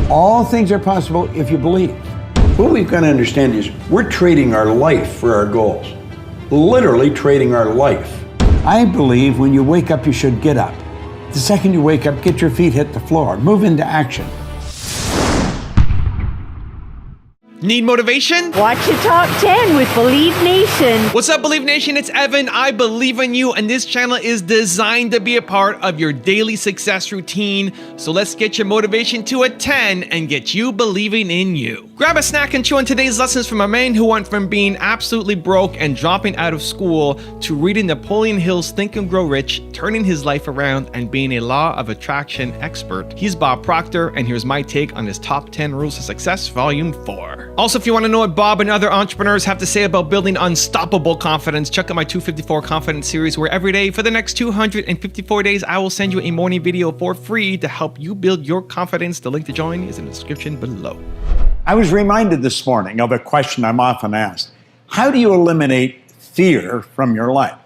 All things are possible if you believe. What we've got to understand is we're trading our life for our goals. Literally trading our life. I believe when you wake up, you should get up. The second you wake up, get your feet hit the floor. Move into action. Need motivation? Watch your top 10 with Believe Nation. What's up, Believe Nation? It's Evan. I believe in you, and this channel is designed to be a part of your daily success routine. So let's get your motivation to a 10 and get you believing in you. Grab a snack and chew on today's lessons from a man who went from being absolutely broke and dropping out of school to reading Napoleon Hill's Think and Grow Rich, turning his life around, and being a law of attraction expert. He's Bob Proctor, and here's my take on his top 10 rules of success, volume 4. Also, if you want to know what Bob and other entrepreneurs have to say about building unstoppable confidence, check out my 254 Confidence series, where every day for the next 254 days, I will send you a morning video for free to help you build your confidence. The link to join is in the description below. I was reminded this morning of a question I'm often asked. How do you eliminate fear from your life?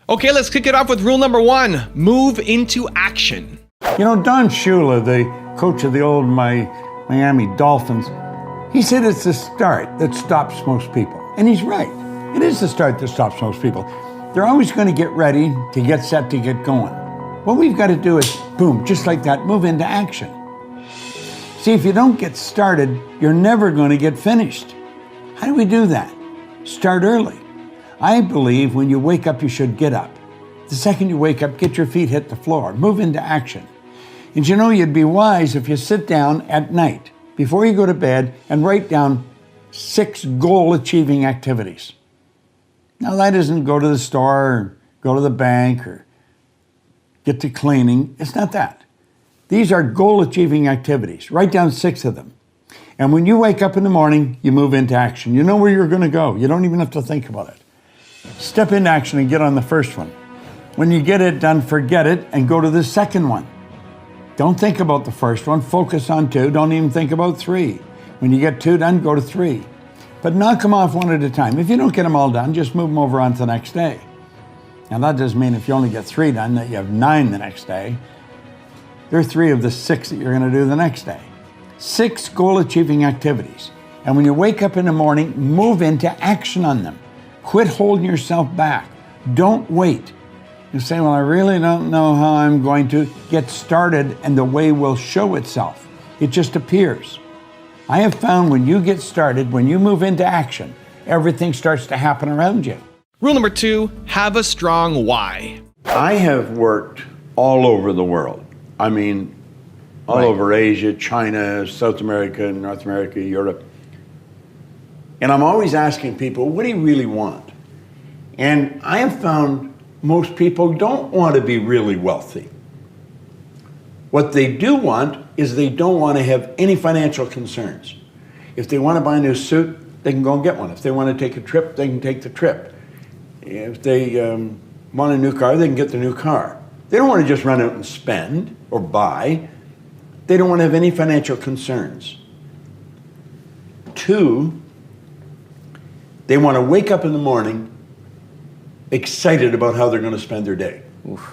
Okay, let's kick it off with rule number 1. Move into action. You know, Don Shula, the coach of the old Miami Dolphins, he said it's the start that stops most people. And he's right. It is the start that stops most people. They're always going to get ready, to get set, to get going. What we've got to do is, boom, just like that, move into action. See, if you don't get started, you're never going to get finished. How do we do that? Start early. I believe when you wake up, you should get up. The second you wake up, get your feet hit the floor. Move into action. And you know, you'd be wise if you sit down at night before you go to bed and write down 6 goal-achieving activities. Now, that isn't go to the store, or go to the bank, or get to cleaning. It's not that. These are goal-achieving activities. Write down 6 of them. And when you wake up in the morning, you move into action. You know where you're going to go. You don't even have to think about it. Step into action and get on the first one. When you get it done, forget it and go to the second one. Don't think about the first one. Focus on 2. Don't even think about 3. When you get 2 done, go to 3. But knock them off one at a time. If you don't get them all done, just move them over on to the next day. Now, that doesn't mean if you only get 3 done that you have 9 the next day. There are 3 of the 6 that you're going to do the next day. 6 goal-achieving activities. And when you wake up in the morning, move into action on them. Quit holding yourself back. Don't wait. You say, well, I really don't know how I'm going to get started, and the way will show itself. It just appears. I have found when you get started, when you move into action, everything starts to happen around you. Rule number 2, have a strong why. I have worked all over the world. I mean, all over Asia, China, South America, North America, Europe. And I'm always asking people, what do you really want? And I have found most people don't want to be really wealthy. What they do want is they don't want to have any financial concerns. If they want to buy a new suit, they can go and get one. If they want to take a trip, they can take the trip. If they want a new car, they can get the new car. They don't want to just run out and spend or buy. They don't want to have any financial concerns. 2, they want to wake up in the morning excited about how they're going to spend their day. Oof.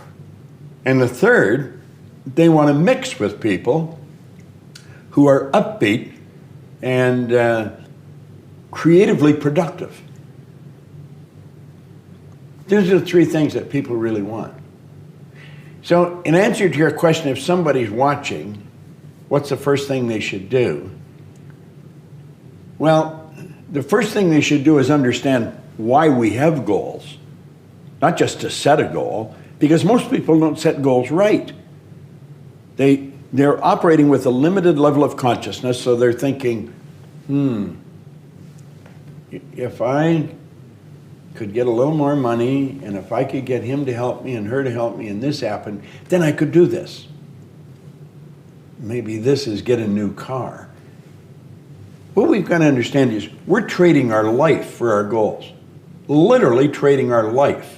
And the 3rd, they want to mix with people who are upbeat and creatively productive. Those are the 3 things that people really want. So in answer to your question, if somebody's watching, what's the first thing they should do? Well, the first thing they should do is understand why we have goals. Not just to set a goal, because most people don't set goals right. They're operating with a limited level of consciousness, so they're thinking, if I could get a little more money, and if I could get him to help me and her to help me, and this happened, then I could do this. Maybe this is get a new car. What we've got to understand is we're trading our life for our goals. Literally trading our life.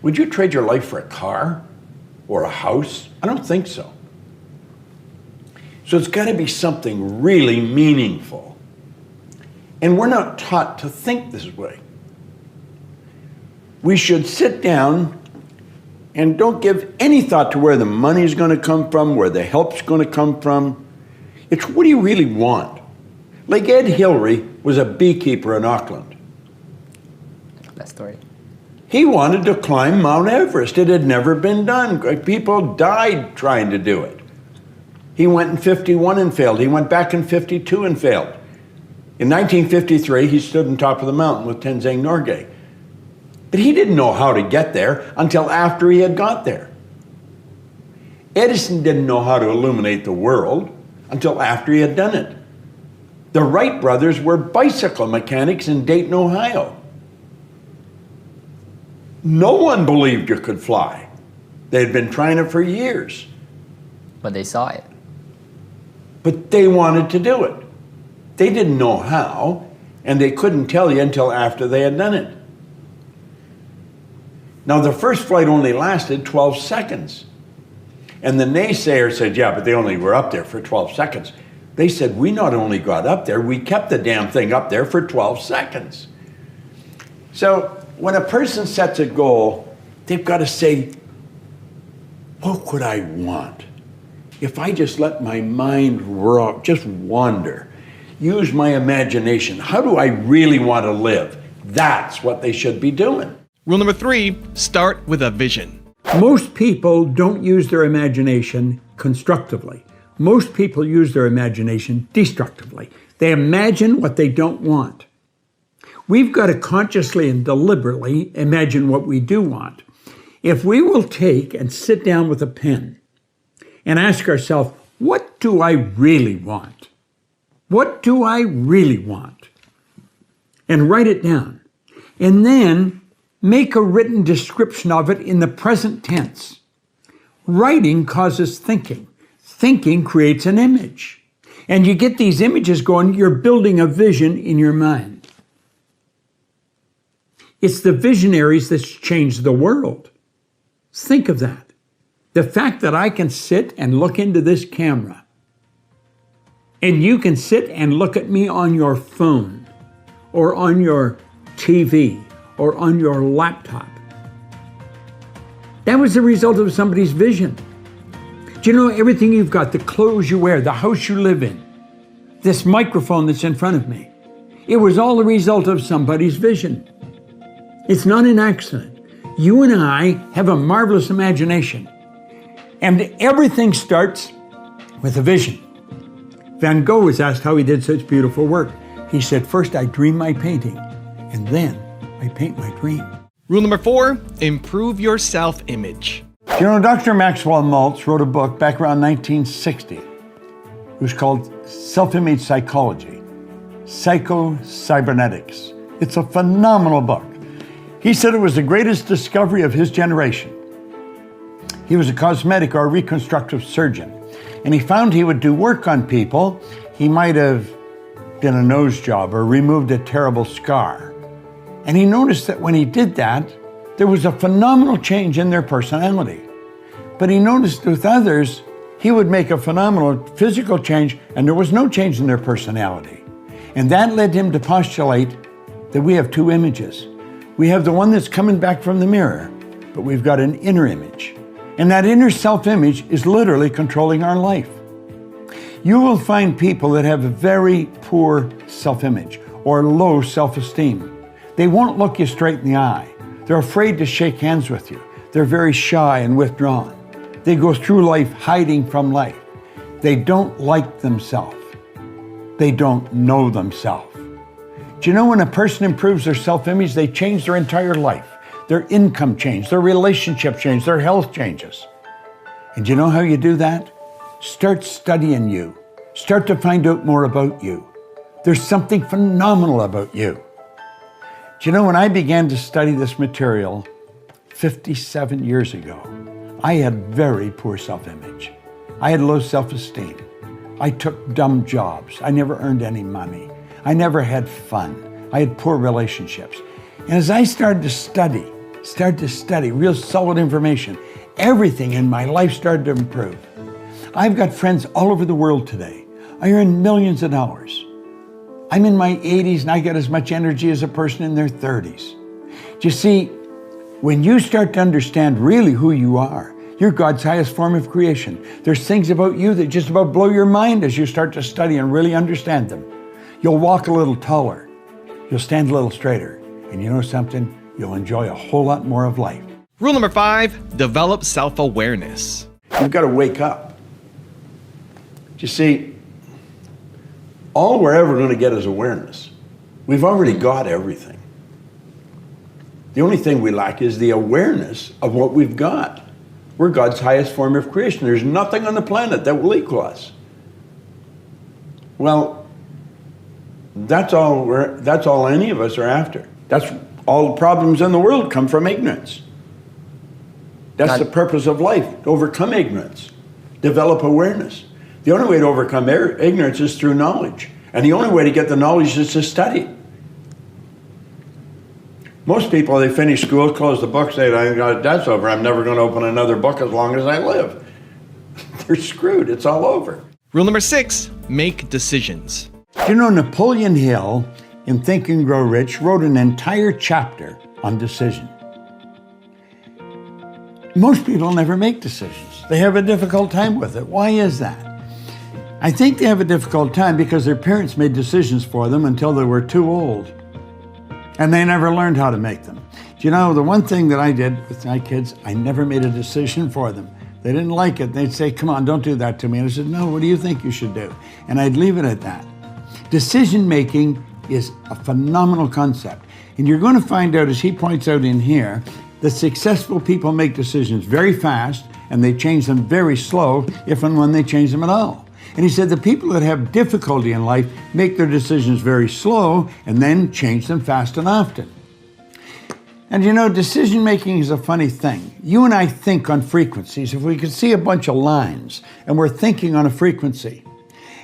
Would you trade your life for a car or a house? I don't think so. So it's got to be something really meaningful. And we're not taught to think this way. we should sit down and don't give any thought to where the money's going to come from, where the help's going to come from. It's what do you really want? Like Ed Hillary was a beekeeper in Auckland. That story. He wanted to climb Mount Everest. It had never been done. People died trying to do it. He went in 51 and failed. He went back in 52 and failed. In 1953, he stood on top of the mountain with Tenzing Norgay. But he didn't know how to get there until after he had got there. Edison didn't know how to illuminate the world until after he had done it. The Wright brothers were bicycle mechanics in Dayton, Ohio. No one believed you could fly. They had been trying it for years. But they saw it. But they wanted to do it. They didn't know how, and they couldn't tell you until after they had done it. Now, the first flight only lasted 12 seconds. And the naysayer said, yeah, but they only were up there for 12 seconds. They said, we not only got up there, we kept the damn thing up there for 12 seconds. So when a person sets a goal, they've got to say, what could I want? If I just let my mind just wander, use my imagination, how do I really want to live? That's what they should be doing. Rule number 3, start with a vision. Most people don't use their imagination constructively. Most people use their imagination destructively. They imagine what they don't want. We've got to consciously and deliberately imagine what we do want. If we will take and sit down with a pen and ask ourselves, what do I really want? What do I really want? And write it down. And then make a written description of it in the present tense. Writing causes thinking. Thinking creates an image. And you get these images going, you're building a vision in your mind. It's the visionaries that's changed the world. Think of that. The fact that I can sit and look into this camera, and you can sit and look at me on your phone, or on your TV, or on your laptop. That was the result of somebody's vision. Do you know everything you've got, the clothes you wear, the house you live in, this microphone that's in front of me? It was all the result of somebody's vision. It's not an accident. You and I have a marvelous imagination. And everything starts with a vision. Van Gogh was asked how he did such beautiful work. He said, first I dream my painting, and then I paint my dream. Rule number 4, improve your self-image. You know, Dr. Maxwell Maltz wrote a book back around 1960. It was called Self-Image Psychology, Psycho-Cybernetics. It's a phenomenal book. He said it was the greatest discovery of his generation. He was a cosmetic or reconstructive surgeon, and he found he would do work on people. He might have done a nose job or removed a terrible scar. And he noticed that when he did that, there was a phenomenal change in their personality. But he noticed with others, he would make a phenomenal physical change and there was no change in their personality. And that led him to postulate that we have two images. We have the one that's coming back from the mirror, but we've got an inner image. And that inner self-image is literally controlling our life. You will find people that have a very poor self-image or low self-esteem. They won't look you straight in the eye. They're afraid to shake hands with you. They're very shy and withdrawn. They go through life hiding from life. They don't like themselves. They don't know themselves. Do you know when a person improves their self-image, they change their entire life? Their income changes, their relationship changes, their health changes. And do you know how you do that? Start studying you. Start to find out more about you. There's something phenomenal about you. Do you know, when I began to study this material 57 years ago, I had very poor self-image. I had low self-esteem. I took dumb jobs. I never earned any money. I never had fun. I had poor relationships. And as I started to study real solid information, everything in my life started to improve. I've got friends all over the world today. I earn millions of dollars. I'm in my 80s and I got as much energy as a person in their 30s. Do you see, When you start to understand really who you are, you're God's highest form of creation. There's things about you that just about blow your mind as you start to study and really understand them. You'll walk a little taller. You'll stand a little straighter. And you know something? You'll enjoy a whole lot more of life. Rule number 5, develop self-awareness. You've got to wake up. You see, all we're ever going to get is awareness. We've already got everything. The only thing we lack is the awareness of what we've got. We're God's highest form of creation. There's nothing on the planet that will equal us. Well, that's all any of us are after. That's all the problems in the world come from ignorance. That's the purpose of life, to overcome ignorance, develop awareness. The only way to overcome ignorance is through knowledge. And the only way to get the knowledge is to study. Most people, they finish school, close the book, say, that's over. I'm never going to open another book as long as I live. They're screwed. It's all over. Rule number 6, make decisions. You know, Napoleon Hill, in Think and Grow Rich, wrote an entire chapter on decision. Most people never make decisions. They have a difficult time with it. Why is that? I think they have a difficult time because their parents made decisions for them until they were too old. And they never learned how to make them. Do you know, the one thing that I did with my kids, I never made a decision for them. They didn't like it. They'd say, come on, don't do that to me. And I said, no, what do you think you should do? And I'd leave it at that. Decision making is a phenomenal concept. And you're going to find out, as he points out in here, that successful people make decisions very fast and they change them very slow, if and when they change them at all. And he said the people that have difficulty in life make their decisions very slow and then change them fast and often. And you know, decision making is a funny thing. You and I think on frequencies. If we could see a bunch of lines and we're thinking on a frequency,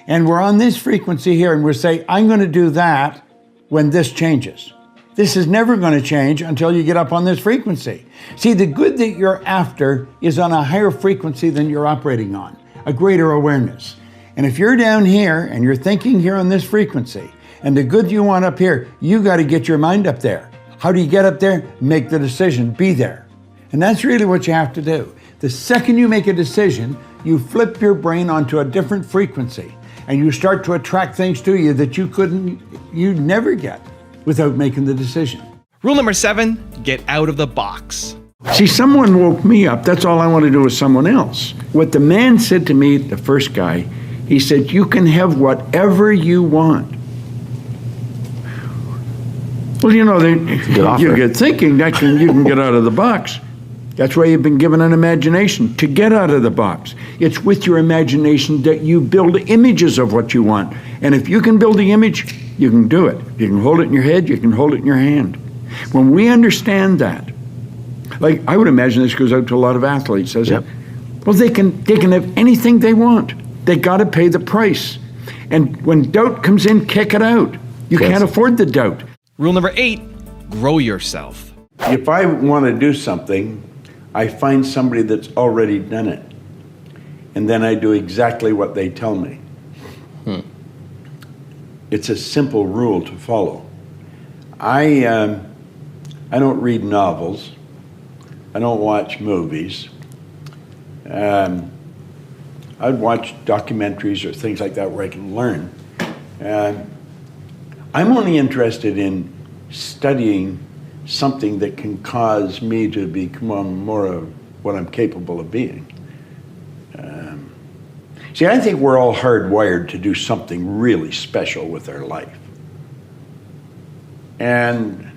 and we're on this frequency here and we're saying, I'm going to do that when this changes. This is never going to change until you get up on this frequency. See, the good that you're after is on a higher frequency than you're operating on, a greater awareness. And if you're down here and you're thinking here on this frequency, and the good you want up here, you got to get your mind up there. How do you get up there? Make the decision, be there. And that's really what you have to do. The second you make a decision, you flip your brain onto a different frequency, and you start to attract things to you that you'd never get without making the decision. Rule number 7, get out of the box. See, someone woke me up. That's all I want to do with someone else. What the man said to me, the first guy, he said, you can have whatever you want. Well, you know, you get thinking that you can get out of the box. That's why you've been given an imagination, to get out of the box. It's with your imagination that you build images of what you want. And if you can build the image, you can do it. You can hold it in your head, you can hold it in your hand. When we understand that, like I would imagine this goes out to a lot of athletes, doesn't it? Well, they can have anything they want. They got to pay the price. And when doubt comes in, kick it out. You can't afford the doubt. Rule number 8, grow yourself. If I want to do something, I find somebody that's already done it. And then I do exactly what they tell me. It's a simple rule to follow. I don't read novels. I don't watch movies. I'd watch documentaries or things like that where I can learn. I'm only interested in studying something that can cause me to become more of what I'm capable of being. See, I think we're all hardwired to do something really special with our life. And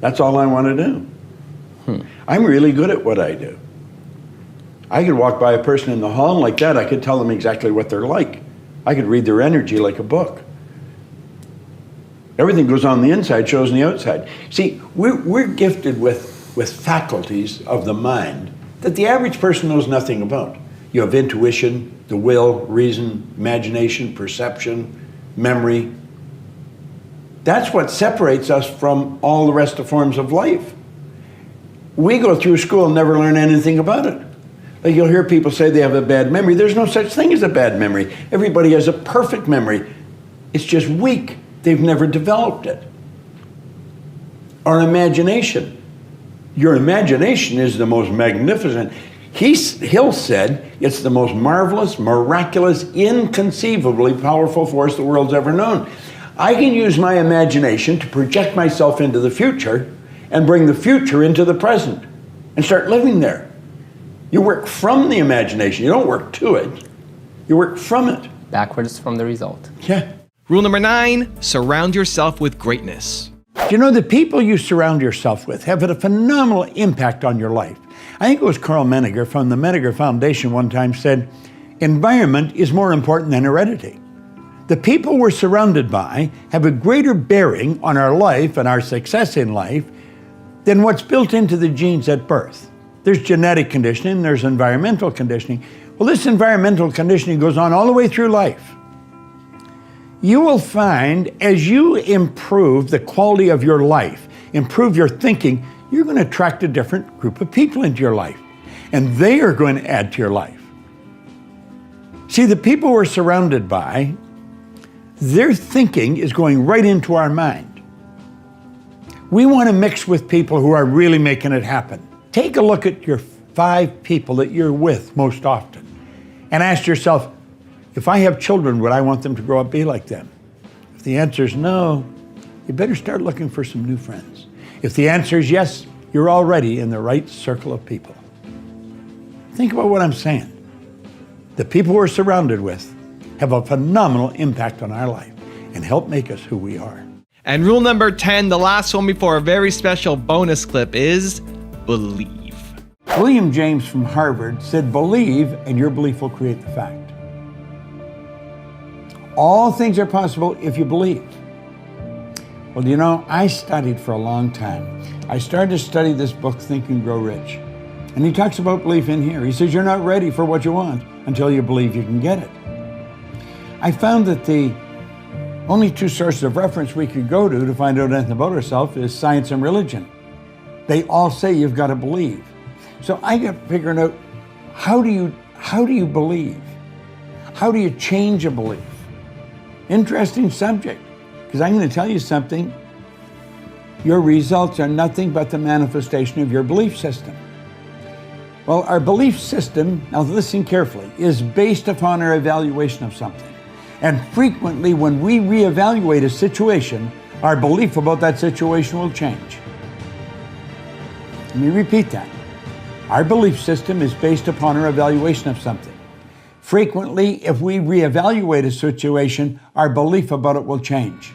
that's all I want to do. I'm really good at what I do. I could walk by a person in the hall and like that, I could tell them exactly what they're like. I could read their energy like a book. Everything goes on the inside, shows on the outside. See, we're gifted with faculties of the mind that the average person knows nothing about. You have intuition, the will, reason, imagination, perception, memory. That's what separates us from all the rest of forms of life. We go through school and never learn anything about it. Like you'll hear people say they have a bad memory. There's no such thing as a bad memory. Everybody has a perfect memory. It's just weak. They've never developed it. Our imagination. Your imagination is the most magnificent. Hill said it's the most marvelous, miraculous, inconceivably powerful force the world's ever known. I can use my imagination to project myself into the future and bring the future into the present and start living there. You work from the imagination. You don't work to it. You work from it. Backwards from the result. Yeah. Rule number 9, surround yourself with greatness. Do you know the people you surround yourself with have a phenomenal impact on your life? I think it was Carl Menninger from the Menninger Foundation one time said, environment is more important than heredity. The people we're surrounded by have a greater bearing on our life and our success in life than what's built into the genes at birth. There's genetic conditioning, there's environmental conditioning. Well, this environmental conditioning goes on all the way through life. You will find as you improve the quality of your life, improve your thinking, you're going to attract a different group of people into your life, and they are going to add to your life. See, the people we're surrounded by, their thinking is going right into our mind. We want to mix with people who are really making it happen. Take a look at your 5 people that you're with most often and ask yourself, if I have children, would I want them to grow up be like them? If the answer is no, you better start looking for some new friends. If the answer is yes, you're already in the right circle of people. Think about what I'm saying. The people we're surrounded with have a phenomenal impact on our life and help make us who we are. And rule number 10, the last one before a very special bonus clip, is believe. William James from Harvard said, believe and your belief will create the fact. All things are possible if you believe. Well, you know, I studied for a long time. I started to study this book, Think and Grow Rich. And he talks about belief in here. He says, you're not ready for what you want until you believe you can get it. I found that the only 2 sources of reference we could go to find out anything about ourselves is science and religion. They all say you've got to believe. So I got figuring out, how do you believe? How do you change a belief? Interesting subject, because I'm going to tell you something. Your results are nothing but the manifestation of your belief system. Well, our belief system, now listen carefully, is based upon our evaluation of something. And frequently when we reevaluate a situation, our belief about that situation will change. Let me repeat that. Our belief system is based upon our evaluation of something. Frequently, if we reevaluate a situation, our belief about it will change.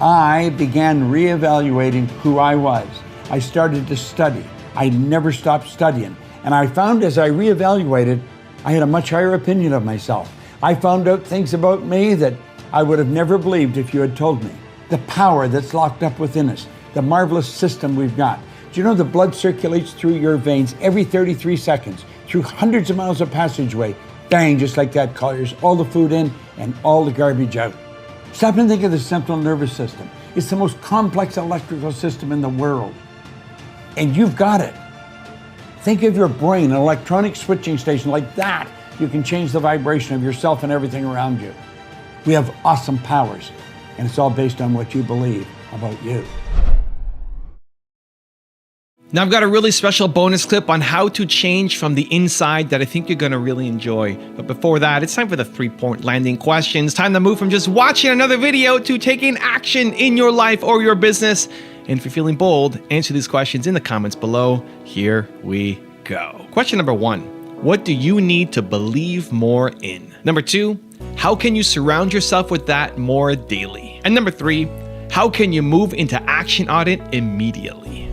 I began reevaluating who I was. I started to study. I never stopped studying. And I found as I reevaluated, I had a much higher opinion of myself. I found out things about me that I would have never believed if you had told me. The power that's locked up within us, the marvelous system we've got. Do you know the blood circulates through your veins every 33 seconds, through hundreds of miles of passageway? Bang, just like that, clears all the food in and all the garbage out. Stop and think of the central nervous system. It's the most complex electrical system in the world. And you've got it. Think of your brain, an electronic switching station like that. You can change the vibration of yourself and everything around you. We have awesome powers, and it's all based on what you believe about you. Now I've got a really special bonus clip on how to change from the inside that I think you're going to really enjoy. But before that, it's time for the 3-point landing questions. Time to move from just watching another video to taking action in your life or your business. And if you're feeling bold, answer these questions in the comments below. Here we go. Question number 1. What do you need to believe more in? Number 2, how can you surround yourself with that more daily? And number 3, how can you move into action on it immediately?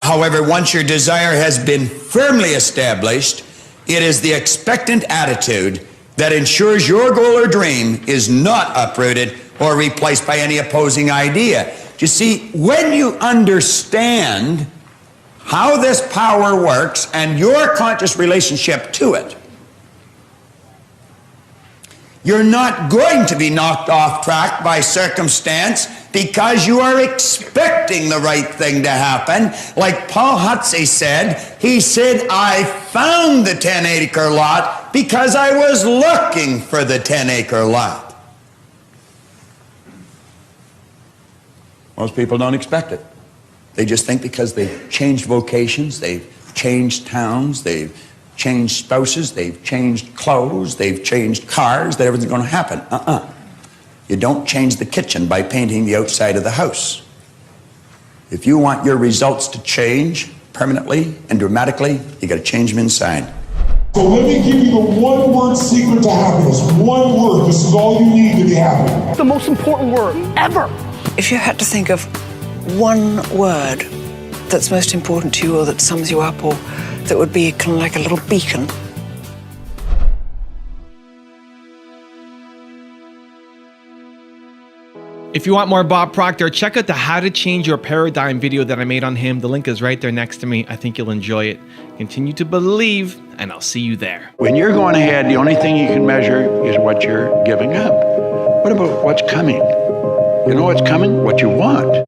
However, once your desire has been firmly established, it is the expectant attitude that ensures your goal or dream is not uprooted or replaced by any opposing idea. You see, when you understand how this power works and your conscious relationship to it, you're not going to be knocked off track by circumstance because you are expecting the right thing to happen. Like Paul Hutsey said, he said, I found the 10-acre lot because I was looking for the 10-acre lot. Most people don't expect it. They just think because they've changed vocations, they've changed towns, they've changed spouses, they've changed clothes, they've changed cars, that everything's going to happen. You don't change the kitchen by painting the outside of the house. If you want your results to change permanently and dramatically, you got to change them inside. So let me give you the one-word secret to happiness. One word. This is all you need to be happy. The most important word ever. If you had to think of one word that's most important to you or that sums you up or that would be kind of like a little beacon. If you want more Bob Proctor, check out the How to Change Your Paradigm video that I made on him. The link is right there next to me. I think you'll enjoy it. Continue to believe, and I'll see you there. When you're going ahead, the only thing you can measure is what you're giving up. What about what's coming? You know what's coming? What you want.